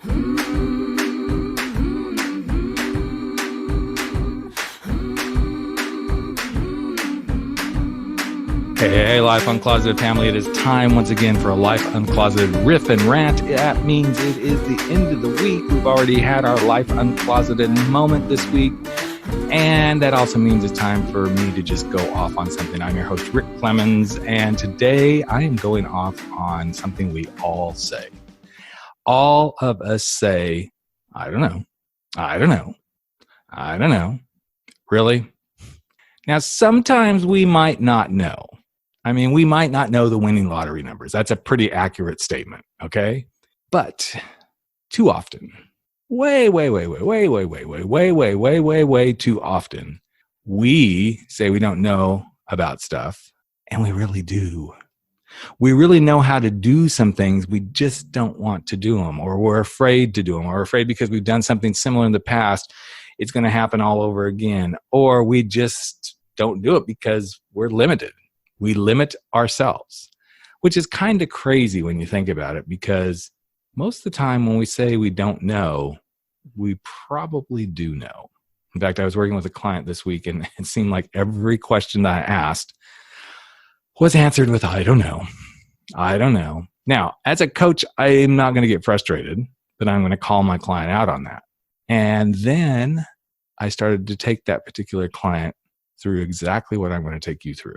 Hey, Life Uncloseted family, it is time once again for a Life Uncloseted Riff and Rant. That means it is the end of the week. We've already had our Life Uncloseted moment this week. And that also means it's time for me to just go off on something. I'm your host, Rick Clemens, and today I am going off on something we all say. All of us say, I don't know, I don't know, I don't know. Really? Now, sometimes we might not know. I mean, we might not know the winning lottery numbers. That's a pretty accurate statement, okay? But too often, way too often, we say we don't know about stuff, and we really do. We really know how to do some things, we just don't want to do them, or we're afraid to do them, or we're afraid because we've done something similar in the past, it's going to happen all over again, or we just don't do it because we're limited. We limit ourselves, which is kind of crazy when you think about it, because most of the time when we say we don't know, we probably do know. In fact, I was working with a client this week, and it seemed like every question that I asked was answered with, I don't know. I don't know. Now, as a coach, I'm not going to get frustrated, but I'm going to call my client out on that. And then I started to take that particular client through exactly what I'm going to take you through.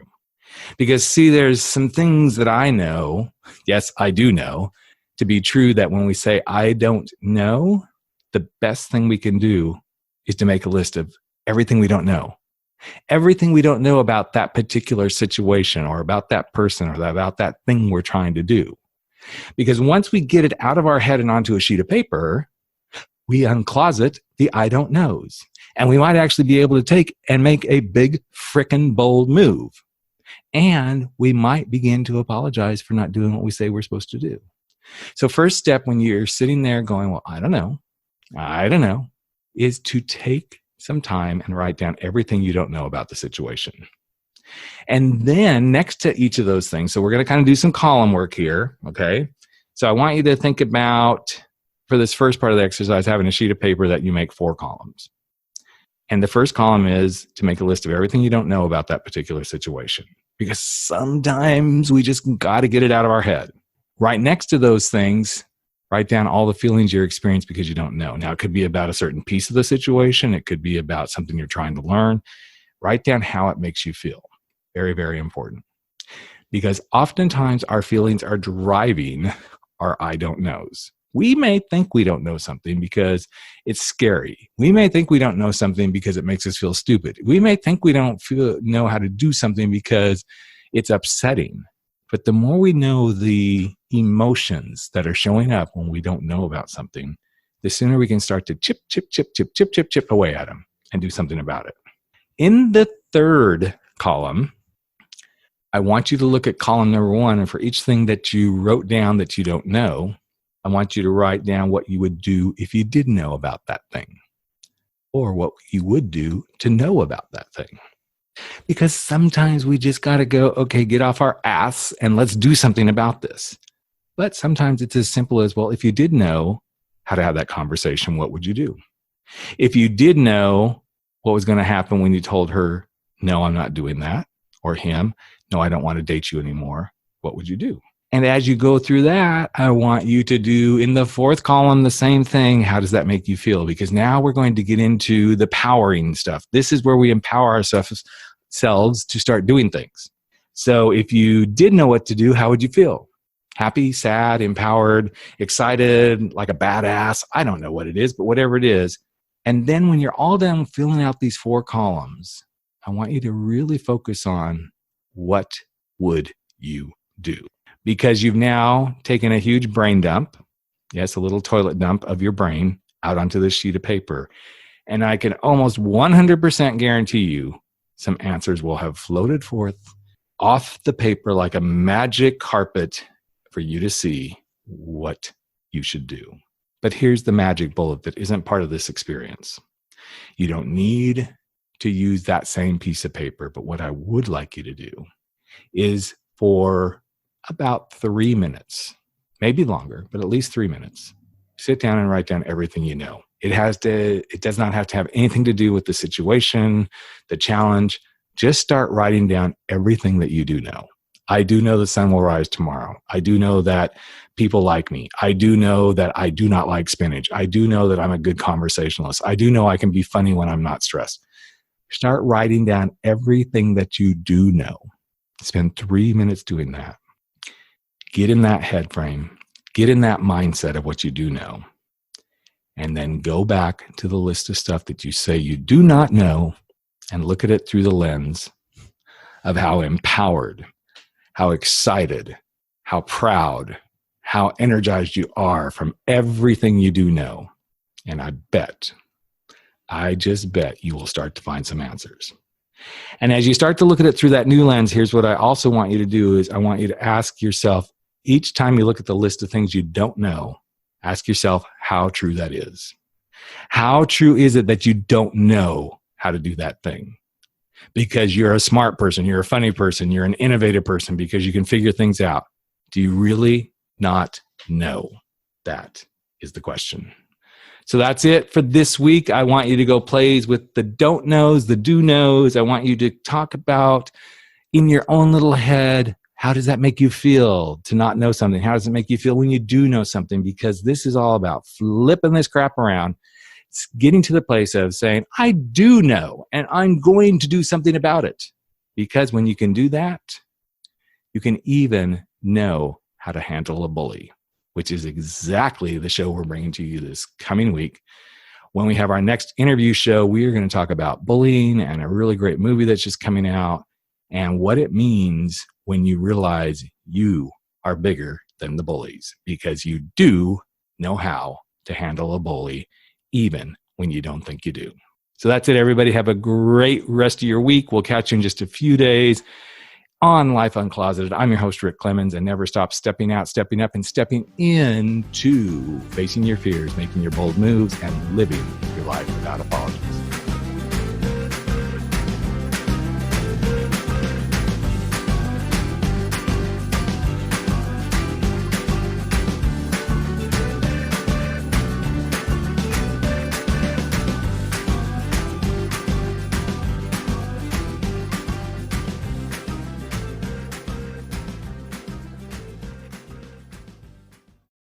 Because, see, there's some things that I know, yes, I do know, to be true, that when we say, I don't know, the best thing we can do is to make a list of everything we don't know. Everything we don't know about that particular situation, or about that person, or about that thing we're trying to do. Because once we get it out of our head and onto a sheet of paper, we uncloset the I don't knows. And we might actually be able to take and make a big frickin' bold move. And we might begin to apologize for not doing what we say we're supposed to do. So first step, when you're sitting there going, well, I don't know, is to take some time and write down everything you don't know about the situation. And then next to each of those things, so we're going to kind of do some column work here, okay? So I want you to think about, for this first part of the exercise, having a sheet of paper that you make 4 columns. And the first column is to make a list of everything you don't know about that particular situation. Because sometimes we just got to get it out of our head. Right next to those things, write down all the feelings you're experiencing because you don't know. Now, it could be about a certain piece of the situation. It could be about something you're trying to learn. Write down how it makes you feel. Very, very important. Because oftentimes our feelings are driving our I don't knows. We may think we don't know something because it's scary. We may think we don't know something because it makes us feel stupid. We may think we don't know how to do something because it's upsetting. But the more we know the emotions that are showing up when we don't know about something, the sooner we can start to chip away at them and do something about it. In the third column, I want you to look at column number 1, and for each thing that you wrote down that you don't know, I want you to write down what you would do if you did know about that thing, or what you would do to know about that thing. Because sometimes we just got to go, okay, get off our ass and let's do something about this. But sometimes it's as simple as, well, if you did know how to have that conversation, what would you do? If you did know what was going to happen when you told her, no, I'm not doing that, or him, no, I don't want to date you anymore, what would you do? And as you go through that, I want you to do in the fourth column the same thing. How does that make you feel? Because now we're going to get into the powering stuff. This is where we empower ourselves to start doing things. So if you did know what to do, how would you feel? Happy, sad, empowered, excited, like a badass? I don't know what it is, but whatever it is. And then when you're all done filling out these 4 columns, I want you to really focus on what would you do? Because you've now taken a huge brain dump, yes, a little toilet dump of your brain out onto this sheet of paper. And I can almost 100% guarantee you some answers will have floated forth off the paper like a magic carpet for you to see what you should do. But here's the magic bullet that isn't part of this experience. You don't need to use that same piece of paper, but what I would like you to do is for about 3 minutes, maybe longer, but at least 3 minutes, Sit down and write down everything you know. It does not have to have anything to do with the situation, the challenge. Just start writing down everything that you do know. I do know the sun will rise tomorrow. I do know that people like me. I do know that I do not like spinach. I do know that I'm a good conversationalist. I do know I can be funny when I'm not stressed. Start writing down everything that you do know. Spend 3 minutes doing that. Get in that head frame. Get in that mindset of what you do know. And then go back to the list of stuff that you say you do not know and look at it through the lens of how empowered, how excited, how proud, how energized you are from everything you do know. And I just bet you will start to find some answers. And as you start to look at it through that new lens, here's what I also want you to do is I want you to ask yourself, each time you look at the list of things you don't know, ask yourself how true that is. How true is it that you don't know how to do that thing? Because you're a smart person, you're a funny person, you're an innovative person because you can figure things out. Do you really not know? That is the question. So that's it for this week. I want you to go plays with the don't knows, the do knows. I want you to talk about in your own little head, how does that make you feel to not know something? How does it make you feel when you do know something? Because this is all about flipping this crap around. It's getting to the place of saying, I do know, and I'm going to do something about it. Because when you can do that, you can even know how to handle a bully, which is exactly the show we're bringing to you this coming week. When we have our next interview show, we are going to talk about bullying and a really great movie that's just coming out and what it means when you realize you are bigger than the bullies, because you do know how to handle a bully even when you don't think you do. So that's it, everybody. Have a great rest of your week. We'll catch you in just a few days on Life Uncloseted. I'm your host, Rick Clemens, and never stop stepping out, stepping up, and stepping into facing your fears, making your bold moves, and living your life without apology.